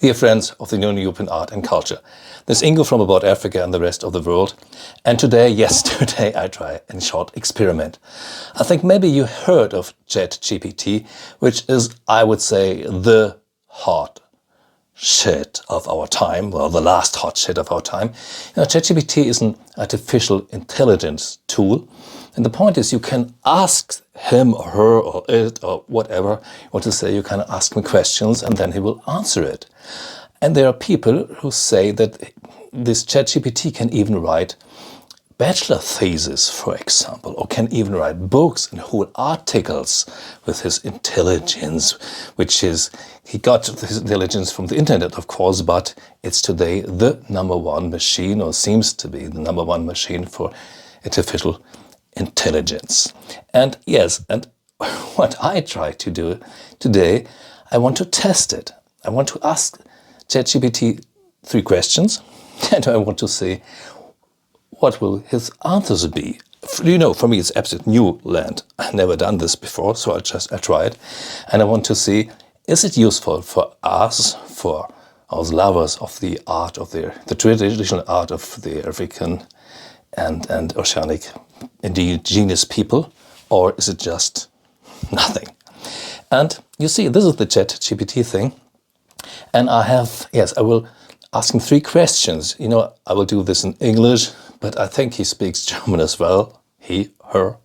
Dear friends of the New European art and culture, this is Ingo from About Africa and the rest of the world. And today, yes, today I try a short experiment. I think maybe you heard of ChatGPT, which is, I would say, the hot shit of our time, well, the last hot shit of our time. ChatGPT is an artificial intelligence tool. And the point is, you can ask him or her or it or whatever you want to say. You can ask him questions and then he will answer it. And there are people who say that this ChatGPT can even write bachelor theses, for example, or can even write books and whole articles with his intelligence, which is, he got his intelligence from the internet, of course, but it's today the #1 machine, or seems to be the #1 machine for artificial intelligence. And yes, and what I try to do today, I want to test it. I want to ask ChatGPT 3 questions, and I want to see what will his answers be. For me it's absolute new land. I've never done this before, so I try it. And I want to see, is it useful for us, for us lovers of the art of the traditional art of the African and oceanic indigenous people, or is it just nothing? And you see, this is the ChatGPT thing. And I will ask him 3 questions. I will do this in English, but I think he speaks German as well. He, her,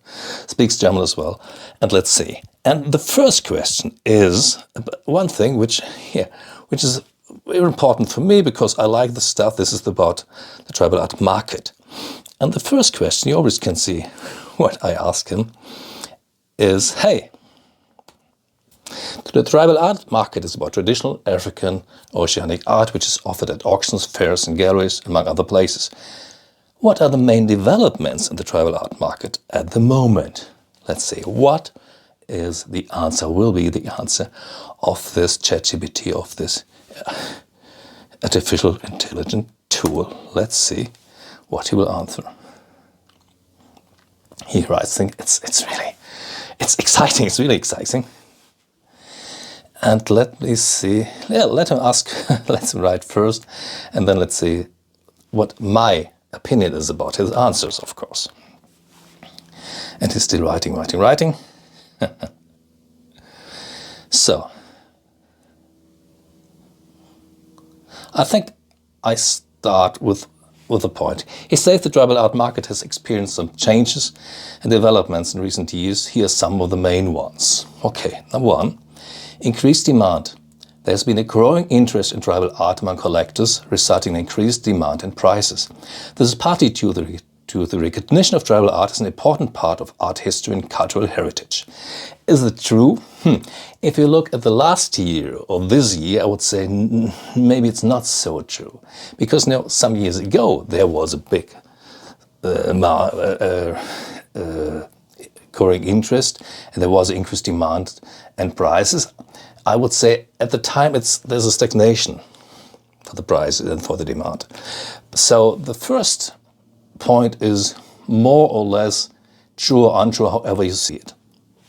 speaks German as well. And let's see. And the first question is one thing which is very important for me, because I like the stuff. This is about the tribal art market. And the first question, you always can see what I ask him, is, hey, the tribal art market is about traditional African oceanic art, which is offered at auctions, fairs and galleries, among other places. What are the main developments in the tribal art market at the moment? Let's see, what is the answer, will be the answer of this ChatGPT, of this artificial intelligent tool. Let's see what he will answer. He writes, it's exciting, it's really exciting. And let me see, let him ask, let's write first, and then let's see what my opinion is about his answers, of course. And he's still writing. So, I think I start with a point. He says the tribal art market has experienced some changes and developments in recent years. Here are some of the main ones. Okay, number 1. Increased demand. There has been a growing interest in tribal art among collectors, resulting in increased demand and prices. This is partly due to the recognition of tribal art as an important part of art history and cultural heritage. Is it true? If you look at the last year or this year, I would say maybe it's not so true. Because some years ago there was a big growing interest, and there was increased demand and prices. I would say at the time there's a stagnation for the price and for the demand. So the first point is more or less true or untrue, however you see it.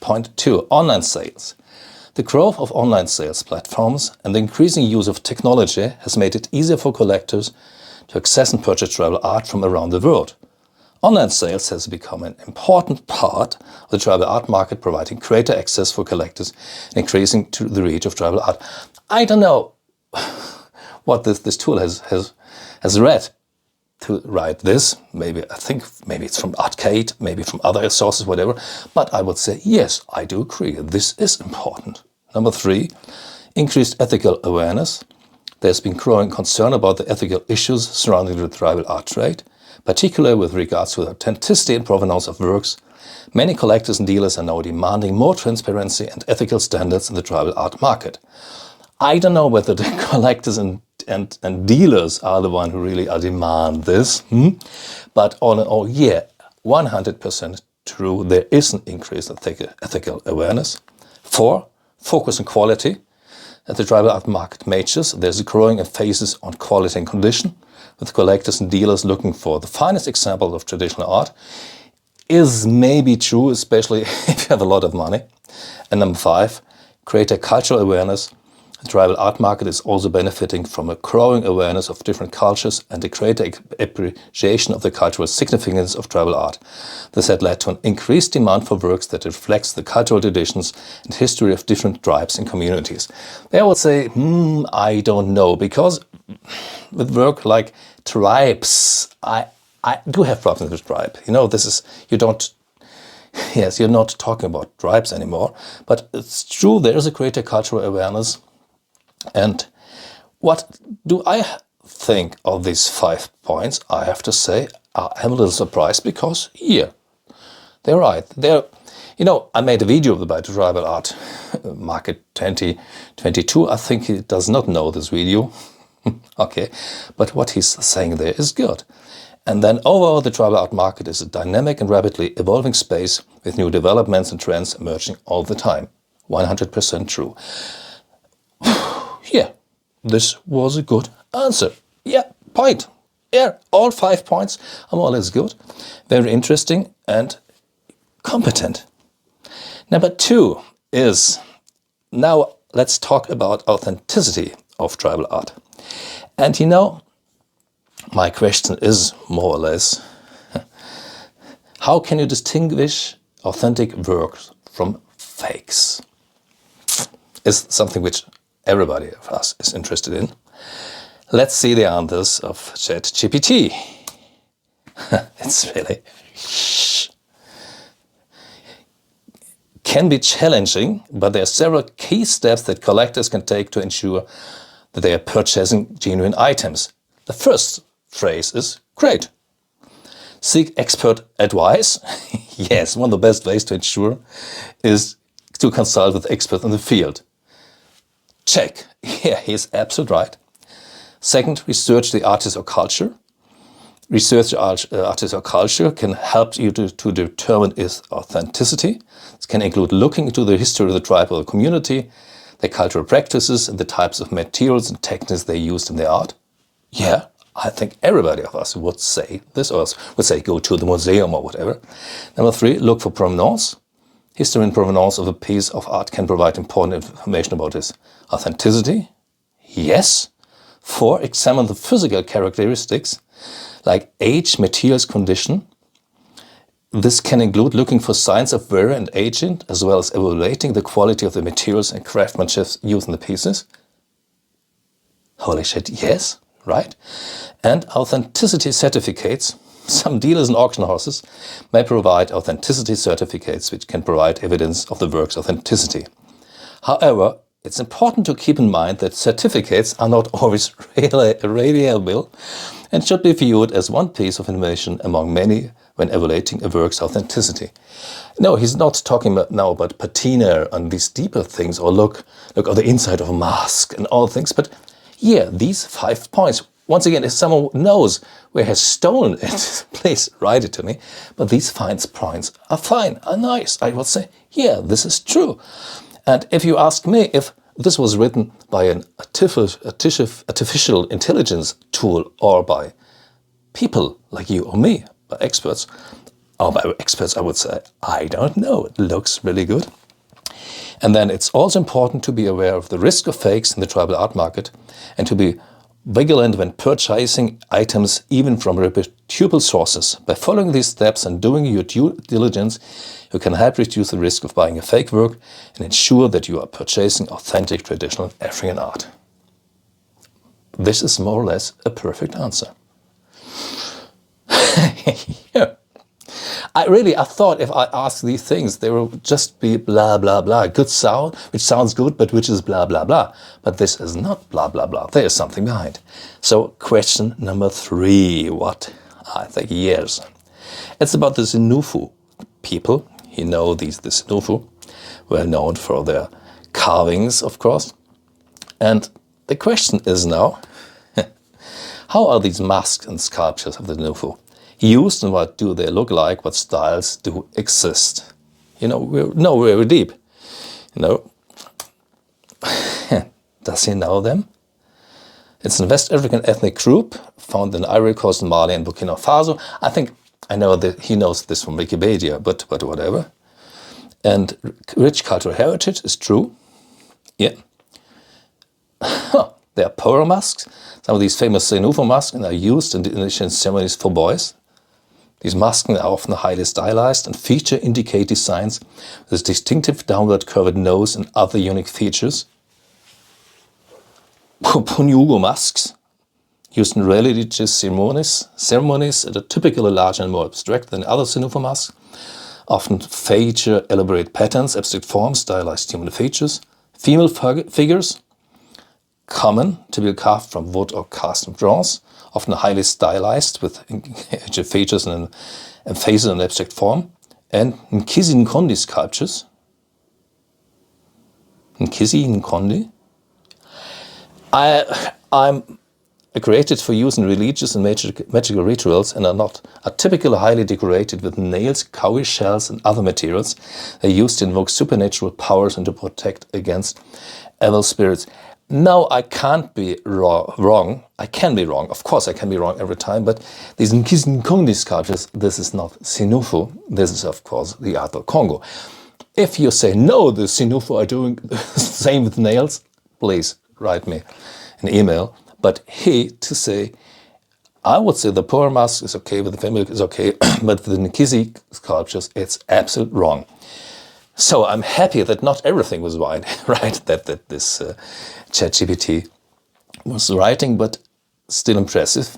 Point 2, online sales. The growth of online sales platforms and the increasing use of technology has made it easier for collectors to access and purchase tribal art from around the world. Online sales has become an important part of the tribal art market, providing greater access for collectors and increasing the reach of tribal art. I don't know what this tool has read to write this. Maybe it's from Arcade, maybe from other sources, whatever. But I would say, yes, I do agree. This is important. Number 3, increased ethical awareness. There's been growing concern about the ethical issues surrounding the tribal art trade, particularly with regards to the authenticity and provenance of works. Many collectors and dealers are now demanding more transparency and ethical standards in the tribal art market. I don't know whether the collectors and dealers are the one who really demand this, but all in all, 100% true, there is an increased ethical awareness. 4, focus on quality. At the tribal art market majors, there's a growing emphasis on quality and condition, with collectors and dealers looking for the finest examples of traditional art. Is maybe true, especially if you have a lot of money. And number 5, greater cultural awareness. The tribal art market is also benefiting from a growing awareness of different cultures and a greater appreciation of the cultural significance of tribal art. This had led to an increased demand for works that reflects the cultural traditions and history of different tribes and communities. They would say, I don't know, because with work like tribes, I do have problems with tribe. You know, you're not talking about tribes anymore, but it's true, there is a greater cultural awareness. And what do I think of these 5 points? I have to say, I'm a little surprised because, they're right. I made a video about the tribal art market 2022. I think he does not know this video. Okay, but what he's saying there is good. And then overall, the tribal art market is a dynamic and rapidly evolving space with new developments and trends emerging all the time. 100% true. Yeah, this was a good answer. Point. All 5 points are more or less good. Very interesting and competent. Number 2 is, now let's talk about authenticity of tribal art. And my question is more or less, how can you distinguish authentic works from fakes? Is something which everybody of us is interested in. Let's see the answers of ChatGPT. It's really can be challenging, but there are several key steps that collectors can take to ensure that they are purchasing genuine items. The first phrase is great. Seek expert advice. Yes, one of the best ways to ensure is to consult with experts in the field. Check. Yeah, he's absolutely right. Second, research the artist or culture. Research the artist or culture can help you to determine its authenticity. This can include looking into the history of the tribe or the community, their cultural practices, and the types of materials and techniques they used in their art. Yeah, I think everybody of us would say this, or would say go to the museum or whatever. Number 3, look for provenance. History and provenance of a piece of art can provide important information about its authenticity. Yes. 4, examine the physical characteristics like age, materials, condition. This can include looking for signs of wear and aging, as well as evaluating the quality of the materials and craftsmanship used in the pieces. Holy shit, yes, right? And authenticity certificates. Some dealers and auction houses may provide authenticity certificates which can provide evidence of the work's authenticity. However, it's important to keep in mind that certificates are not always reliable and should be viewed as one piece of information among many when evaluating a work's authenticity. No, he's not talking now about patina and these deeper things, or look on the inside of a mask and all things, but these 5 points. Once again, if someone knows where he has stolen it, please write it to me. But these 5 points are fine, are nice. I would say, this is true. And if you ask me if this was written by an artificial intelligence tool or by people like you or me, by experts, I would say, I don't know. It looks really good. And then it's also important to be aware of the risk of fakes in the tribal art market and to be vigilant when purchasing items even from reputable sources. By following these steps and doing your due diligence, you can help reduce the risk of buying a fake work and ensure that you are purchasing authentic traditional African art. This is more or less a perfect answer. I thought if I asked these things, they will just be blah, blah, blah. Good sound, which sounds good, but which is blah, blah, blah. But this is not blah, blah, blah. There is something behind. So question number 3, what? I think yes. It's about the Senufo people. The Senufo, well known for their carvings, of course. And the question is now, how are these masks and sculptures of the Senufo used, and what do they look like? What styles do exist? We're very deep. Does he know them? It's a West African ethnic group found in Ivory Coast, Mali, and Burkina Faso. I think I know that he knows this from Wikipedia, but whatever. And rich cultural heritage is true. Yeah. There are pearl masks. Some of these famous Senufo masks are used in the initiation ceremonies for boys. These masks are often highly stylized and feature indicate designs with a distinctive downward curved nose and other unique features. Punyugo masks, used in religious ceremonies that are typically larger and more abstract than other Senufo masks, often feature elaborate patterns, abstract forms, stylized human features. Female figures, common, typically carved from wood or cast in bronze, often highly stylized with features and faces in abstract form. And Nkisi Nkondi sculptures. Nkisi Nkondi. I'm created for use in religious and magical rituals and are typically highly decorated with nails, cowrie shells and other materials. They're used to invoke supernatural powers and to protect against evil spirits. Now, I can't be wrong. I can be wrong. Of course, I can be wrong every time. But these Nkisi Nkondi sculptures, this is not Senufo. This is, of course, the art of Congo. If you say, no, the Senufo are doing the same with nails, please write me an email. But to say, I would say the pearl mask is okay, with the family is okay, but the Nkisi sculptures, it's absolutely wrong. So I'm happy that not everything was right, that this ChatGPT was writing, but still impressive.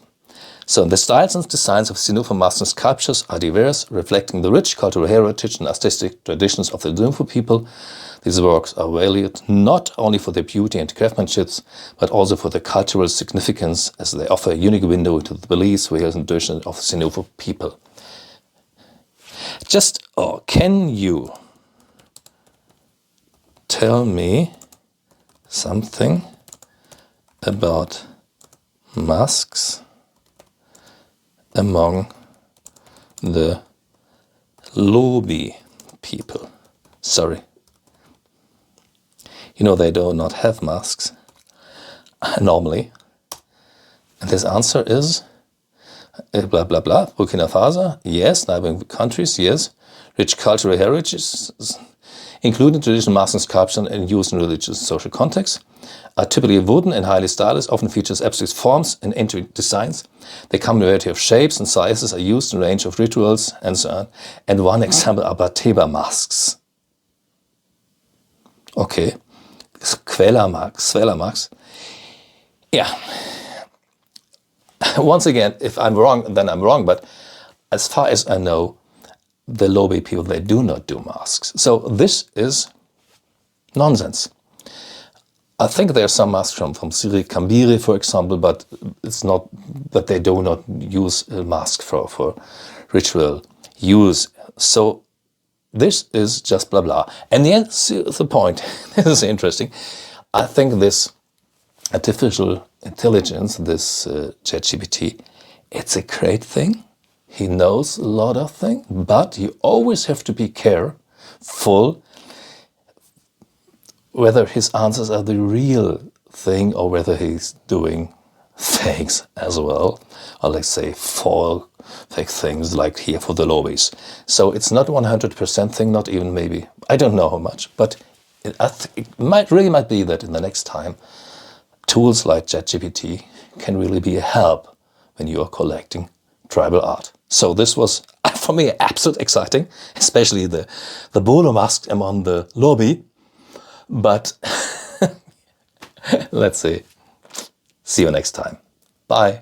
So the styles and designs of Senufo masks and sculptures are diverse, reflecting the rich cultural heritage and artistic traditions of the Senufo people. These works are valued not only for their beauty and craftsmanship, but also for their cultural significance, as they offer a unique window into the beliefs, ways and traditions of the Senufo people. Can you tell me something about masks among the Lobi people? Sorry. You know, they do not have masks normally. And this answer is blah, blah, blah. Burkina Faso, yes. Neighboring countries, yes. Rich cultural heritage, including traditional masks and sculpture and used in religious and social contexts, are typically wooden and highly stylized, often features abstract forms and intricate designs. They come in a variety of shapes and sizes, are used in a range of rituals, and so on. And one example are Bateba masks. Okay. Svela masks. Yeah. Once again, if I'm wrong, then I'm wrong. But as far as I know, the Lobi people, they do not do masks. So this is nonsense. I think there are some masks from Siri Kambiri, for example, but it's not that they do not use a mask for ritual use. So this is just blah, blah. And the point, this is interesting. I think this artificial intelligence, this ChatGPT, it's a great thing. He knows a lot of things, but you always have to be careful whether his answers are the real thing or whether he's doing fakes as well. Or let's say fake things like here for the Lobis. So it's not 100% thing, not even maybe, I don't know how much, but it really might be that in the next time, tools like ChatGPT can really be a help when you are collecting tribal art. So this was, for me, absolutely exciting, especially the bolo mask among the Lobi. But let's see. See you next time. Bye.